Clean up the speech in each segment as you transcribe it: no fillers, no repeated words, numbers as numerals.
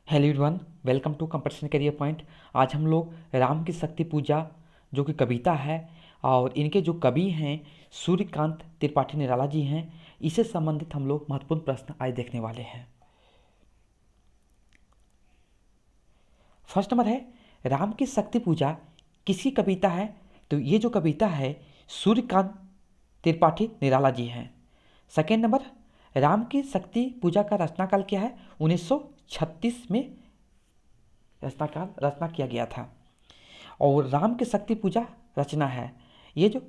Hello everyone, welcome to Competition Career Point. आज हम लोग राम की शक्ति पूजा जो कि कविता है और इनके जो कवि हैं सूर्यकांत त्रिपाठी निराला जी हैं, इससे संबंधित हम लोग महत्वपूर्ण प्रश्न आज देखने वाले हैं। फर्स्ट नंबर है, राम की शक्ति पूजा किसकी कविता है? तो ये जो कविता है सूर्यकांत त्रिपाठी निराला जी हैं। सेकेंड नंबर, राम की शक्ति पूजा का रचनाकाल क्या है? 1936 में रचना किया गया था। और राम की शक्ति पूजा रचना है, ये जो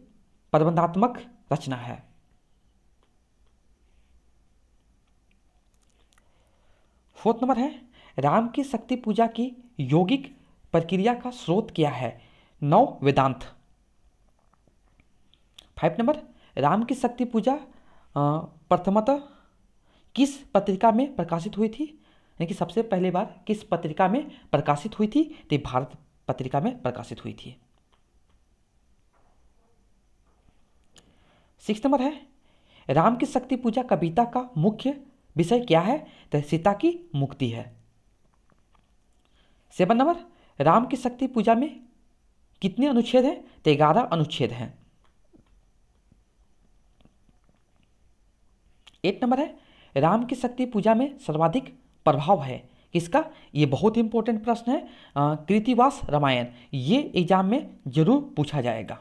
प्रबंधात्मक रचना है। फोर्थ नंबर है, राम की शक्ति पूजा की यौगिक प्रक्रिया का स्रोत क्या है? नव वेदांत। फाइव नंबर, राम की शक्ति पूजा प्रथमतः किस पत्रिका में प्रकाशित हुई थी? यानी कि सबसे पहली बार किस पत्रिका में प्रकाशित हुई थी? तो भारत पत्रिका में प्रकाशित हुई थी। सिक्स नंबर है, राम की शक्ति पूजा कविता का मुख्य विषय क्या है? तो सीता की मुक्ति है। सेवन नंबर, राम की शक्ति पूजा में कितने अनुच्छेद हैं? तो 11 अनुच्छेद हैं। एट नंबर है, राम की शक्ति पूजा में सर्वाधिक प्रभाव है किसका? ये बहुत इंपॉर्टेंट प्रश्न है। कृतिवास रामायण, ये एग्जाम में जरूर पूछा जाएगा।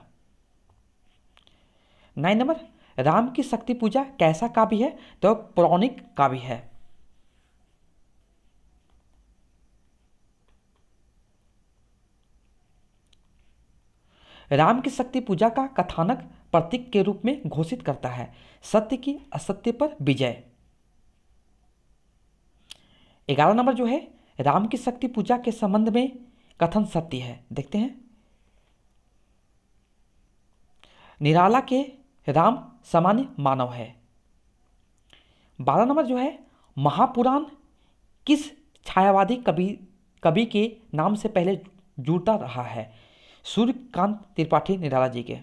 9 नंबर, राम की शक्ति पूजा कैसा काव्य है? तो पौराणिक काव्य है। 'राम की शक्ति पूजा का कथानक प्रतीक के रूप में घोषित करता है सत्य की असत्य पर विजय। 11 नंबर जो है, राम की शक्ति पूजा के संबंध में कथन सत्य है, देखते हैं। निराला के राम सामान्य मानव है। 12 नंबर जो है, महापुराण किस छायावादी कवि के नाम से पहले जुड़ता रहा है? सूर्यकांत त्रिपाठी निराला जी के।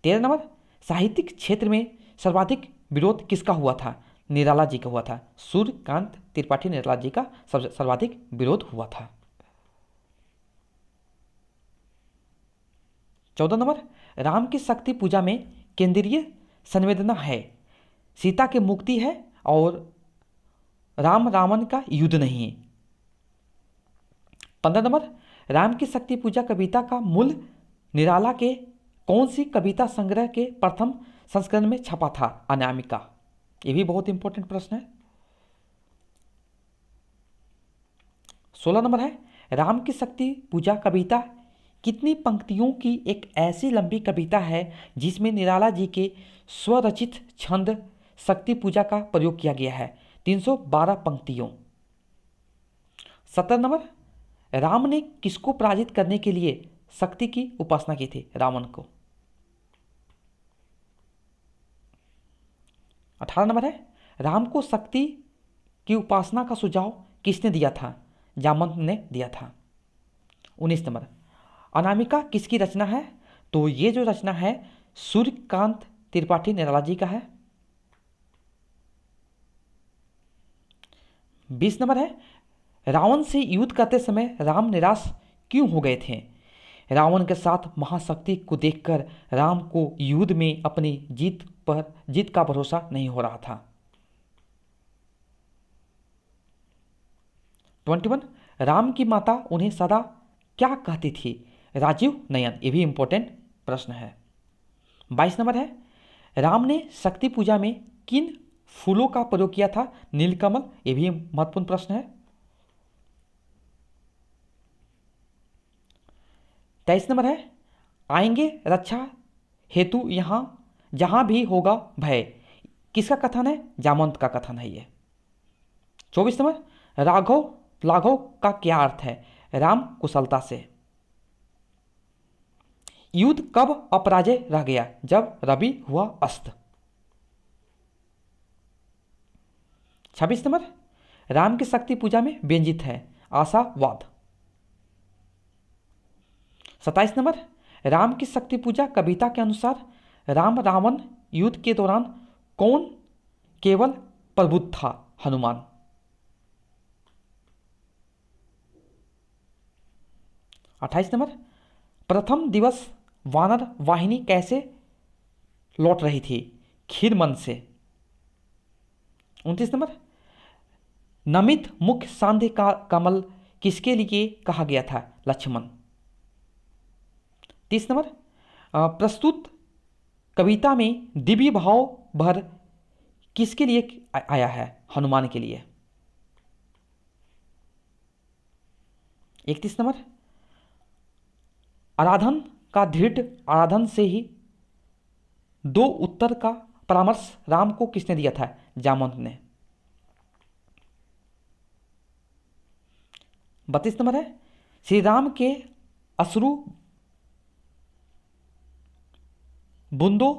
13 नंबर, साहित्यिक क्षेत्र में सर्वाधिक विरोध किसका हुआ था? निराला जी का हुआ था। सूर्यकांत त्रिपाठी निराला जी का सर्वाधिक विरोध हुआ था। 14 नंबर, राम की शक्ति पूजा में केंद्रीय संवेदना है सीता की मुक्ति है और राम रावण का युद्ध नहीं। 15 नंबर, राम की शक्ति पूजा कविता का मूल निराला के कौन सी कविता संग्रह के प्रथम संस्करण में छपा था? अनामिका। ये भी बहुत इंपॉर्टेंट प्रश्न है। 16 नंबर है, राम की शक्ति पूजा कविता कितनी पंक्तियों की एक ऐसी लंबी कविता है जिसमें निराला जी के स्वरचित छंद शक्ति पूजा का प्रयोग किया गया है? 312 पंक्तियों। 17 नंबर, राम ने किसको पराजित करने के लिए शक्ति की उपासना की थी? रावण को। 18 नंबर है, राम को शक्ति की उपासना का सुझाव किसने दिया था? जामवंत ने दिया था। 19 नंबर, अनामिका किसकी रचना है? तो ये जो रचना है सूर्यकांत त्रिपाठी निराला जी का है। 20 नंबर है, रावण से युद्ध करते समय राम निराश क्यों हो गए थे? रावण के साथ महाशक्ति को देखकर राम को युद्ध में अपनी जीत का भरोसा नहीं हो रहा था। 21, राम की माता उन्हें सदा क्या कहती थी? राजीव नयन। ये भी इंपॉर्टेंट प्रश्न है। 22 नंबर है, राम ने शक्ति पूजा में किन फूलों का प्रयोग किया था? नीलकमल। ये भी महत्वपूर्ण प्रश्न है। 23 नंबर है, आएंगे रक्षा हेतु यहाँ जहाँ भी होगा भय, किसका कथन है? जामवंत का कथन है ये। 24 नंबर, लाघव का क्या अर्थ है? राम कुशलता से। युद्ध कब अपराजय रह गया? जब रवि हुआ अस्त। 26 नंबर, राम की शक्ति पूजा में व्यंजित है आशावाद। 27 नंबर, राम की शक्ति पूजा कविता के अनुसार राम रावण युद्ध के दौरान कौन केवल प्रबुद्ध था? हनुमान। 28 नंबर, प्रथम दिवस वानर वाहिनी कैसे लौट रही थी? खीरमन से। 29 नंबर, नमित मुख सांध्य का कमल किसके लिए कहा गया था? लक्ष्मण। 30 नंबर, प्रस्तुत कविता में दिव्य भाव भर किसके लिए आया है? हनुमान के लिए। 31 नंबर, आराधन का दृढ़ आराधन से ही दो उत्तर का परामर्श राम को किसने दिया था? जामवंत ने। 32 नंबर है, श्री राम के अश्रु बूंदों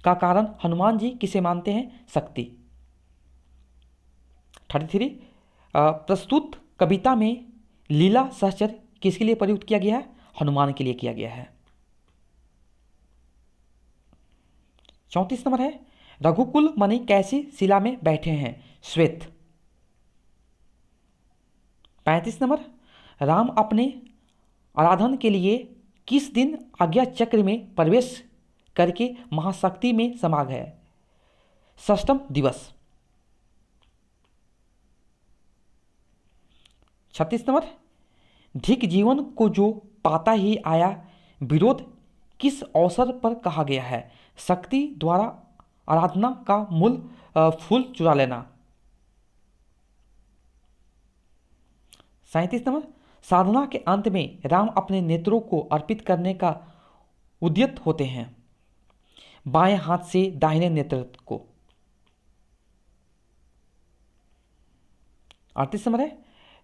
का कारण हनुमान जी किसे मानते हैं? शक्ति। 33, प्रस्तुत कविता में लीला सहचर किसके लिए प्रयुक्त किया गया है? हनुमान के लिए किया गया है। 34 नंबर है, रघुकुल मणि कैसी शिला में बैठे हैं? श्वेत। 35 नंबर, राम अपने आराधन के लिए किस दिन आज्ञा चक्र में प्रवेश करके महाशक्ति में समा गए? षष्ठम दिवस। 36 नंबर, धिक जीवन को जो पाता ही आया विरोध किस अवसर पर कहा गया है? शक्ति द्वारा आराधना का मूल फूल चुरा लेना। 37 नंबर, साधना के अंत में राम अपने नेत्रों को अर्पित करने का उद्यत होते हैं? बाएं हाथ से दाहिने नेत्र को। 38 नंबर है,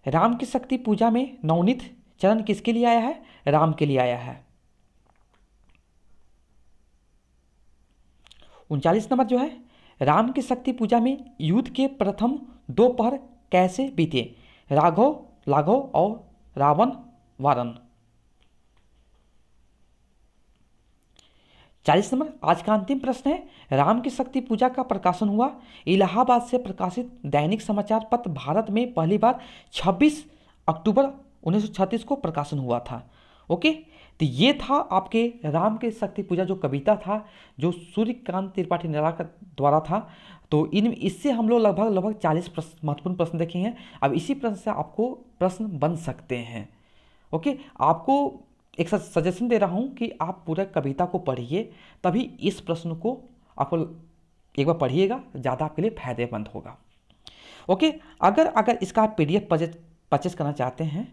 राम की शक्ति पूजा में नवनीत चरण किसके लिए आया है? राम के लिए आया है। 39 नंबर जो है, राम की शक्ति पूजा में युद्ध के प्रथम 2 पहर कैसे बीते? राघव लाघव और रावण वारन। 40 नंबर, आज का अंतिम प्रश्न है, राम की शक्ति पूजा का प्रकाशन हुआ? इलाहाबाद से प्रकाशित दैनिक समाचार पत्र भारत में पहली बार 26 अक्टूबर 1936 को प्रकाशन हुआ था। ओके, तो ये था आपके राम के शक्ति पूजा जो कविता था, जो सूर्यकांत त्रिपाठी निराला द्वारा था। तो इससे हम लोग लगभग 40 महत्वपूर्ण प्रश्न देखे हैं। अब इसी प्रश्न से आपको प्रश्न बन सकते हैं। ओके, आपको एक सजेशन दे रहा हूँ कि आप पूरा कविता को पढ़िए, तभी इस प्रश्न को आपको एक बार पढ़िएगा, ज़्यादा आपके लिए फायदेमंद होगा। ओके, अगर इसका आप PDF परचेस करना चाहते हैं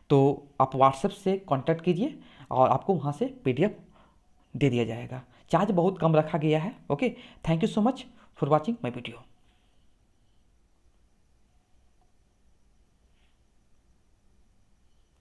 तो आप व्हाट्सएप से कांटेक्ट कीजिए और आपको वहाँ से PDF दे दिया जाएगा। चार्ज बहुत कम रखा गया है। Okay, thank you so much for watching my video.